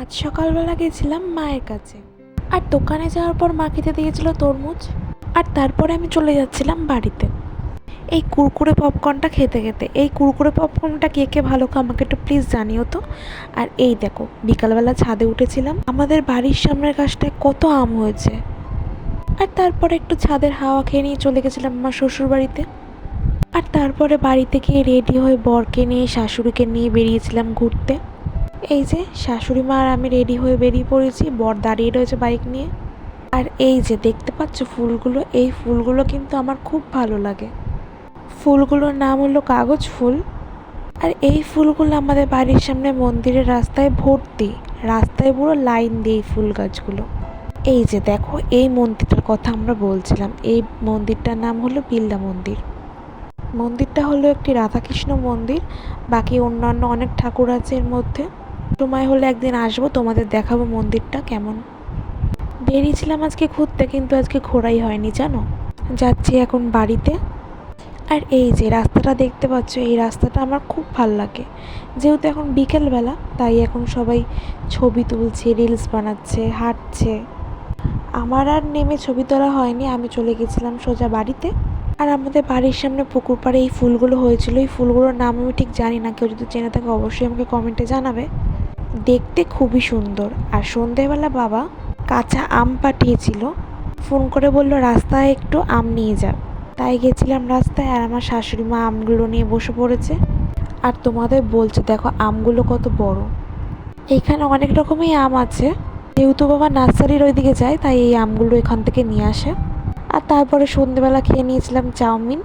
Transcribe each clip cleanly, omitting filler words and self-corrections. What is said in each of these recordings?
আজ সকালবেলা গেছিলাম মায়ের কাছে, আর দোকানে যাওয়ার পর মা খেতে দিয়েছিল তরমুজ। আর তারপরে আমি চলে যাচ্ছিলাম বাড়িতে এই কুরকুরে পপকর্নটা খেতে খেতে। এই কুরকুরে পপকর্নটা কে কে ভালো খাও আমাকে একটু প্লিজ জানিও তো। আর এই দেখো, বিকালবেলা ছাদে উঠেছিলাম, আমাদের বাড়ির সামনের গাছটায় কত আম হয়েছে। আর তারপরে একটু ছাদের হাওয়া খেয়ে নিয়ে চলে গেছিলাম আমার শ্বশুর বাড়িতে। আর তারপরে বাড়িতে গিয়ে রেডি হয়ে বরকে নিয়ে শাশুড়িকে নিয়ে বেরিয়েছিলাম ঘুরতে। এই যে শাশুড়ি মা আর আমি রেডি হয়ে বেরিয়ে পড়েছি, বর দাঁড়িয়ে রয়েছে বাইক নিয়ে। আর এই যে দেখতে পাচ্ছ ফুলগুলো, এই ফুলগুলো কিন্তু আমার খুব ভালো লাগে। ফুলগুলোর নাম হলো কাগজ ফুল। আর এই ফুলগুলো আমাদের বাড়ির সামনে মন্দিরের রাস্তায় ভর্তি, রাস্তায় পুরো লাইন দিয়ে এই ফুল গাছগুলো। এই যে দেখো, এই মন্দিরটার কথা আমরা বলছিলাম, এই মন্দিরটার নাম হলো বিল্লা মন্দির। মন্দিরটা হলো একটি রাধাকৃষ্ণ মন্দির, বাকি অন্যান্য অনেক ঠাকুর আছে এর মধ্যে। সময় হলে একদিন আসবো, তোমাদের দেখাবো মন্দিরটা কেমন। বেরিয়েছিলাম আজকে ঘুরতে, কিন্তু আজকে ঘোরাই হয়নি জানো। যাচ্ছি এখন বাড়িতে। আর এই যে রাস্তাটা দেখতে পাচ্ছ, এই রাস্তাটা আমার খুব ভাল লাগে। যেহেতু এখন বিকেলবেলা, তাই এখন সবাই ছবি তুলছে, রিলস বানাচ্ছে, হাঁটছে। আমার আর নেমে ছবি তোলা হয়নি, আমি চলে গেছিলাম সোজা বাড়িতে। আর আমাদের বাড়ির সামনে পুকুর পাড়ে এই ফুলগুলো হয়েছিল। এই ফুলগুলোর নাম আমি ঠিক জানি না, কেউ যদি জেনে থাকে অবশ্যই আমাকে কমেন্টে জানাবে। দেখতে খুবই সুন্দর। আর সন্ধেবেলা বাবা কাঁচা আম পাঠিয়েছিল, ফোন করে বলল রাস্তায় একটু আম নিয়ে যা। তাই গেছিলাম রাস্তায়, আর আমার শাশুড়ি মা আমগুলো নিয়ে বসে পড়েছে। আর তোমাদের বলছে দেখো আমগুলো কত বড়। এইখানে অনেক রকমই আম আছে, যেহেতু বাবা নার্সারির ওইদিকে যায় তাই এই আমগুলো এখান থেকে নিয়ে আসে। আর তারপরে সন্ধেবেলা খেয়ে নিয়েছিলাম চাউমিন।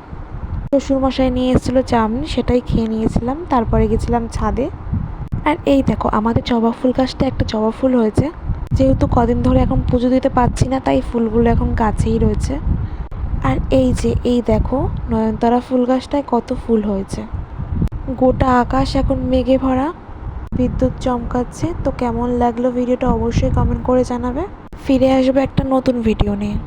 শ্বশুরমশাই নিয়ে এসেছিলো চাউমিন, সেটাই খেয়ে নিয়েছিলাম। তারপরে গেছিলাম ছাদে। আর এই দেখো, আমাদের জবা ফুল গাছটা একটা জবা ফুল হয়েছে। যেহেতু কদিন ধরে এখন পুজো দিতে পারছি না, তাই ফুলগুলো এখন গাছেই রয়েছে। আর এই যে এই দেখো, নয়নতারা ফুল গাছটায় কত ফুল হয়েছে। গোটা আকাশ এখন মেঘে ভরা, বিদ্যুৎ চমকাচ্ছে। তো কেমন লাগলো ভিডিওটা অবশ্যই কমেন্ট করে জানাবে। ফিরে আসবে একটা নতুন ভিডিও নিয়ে।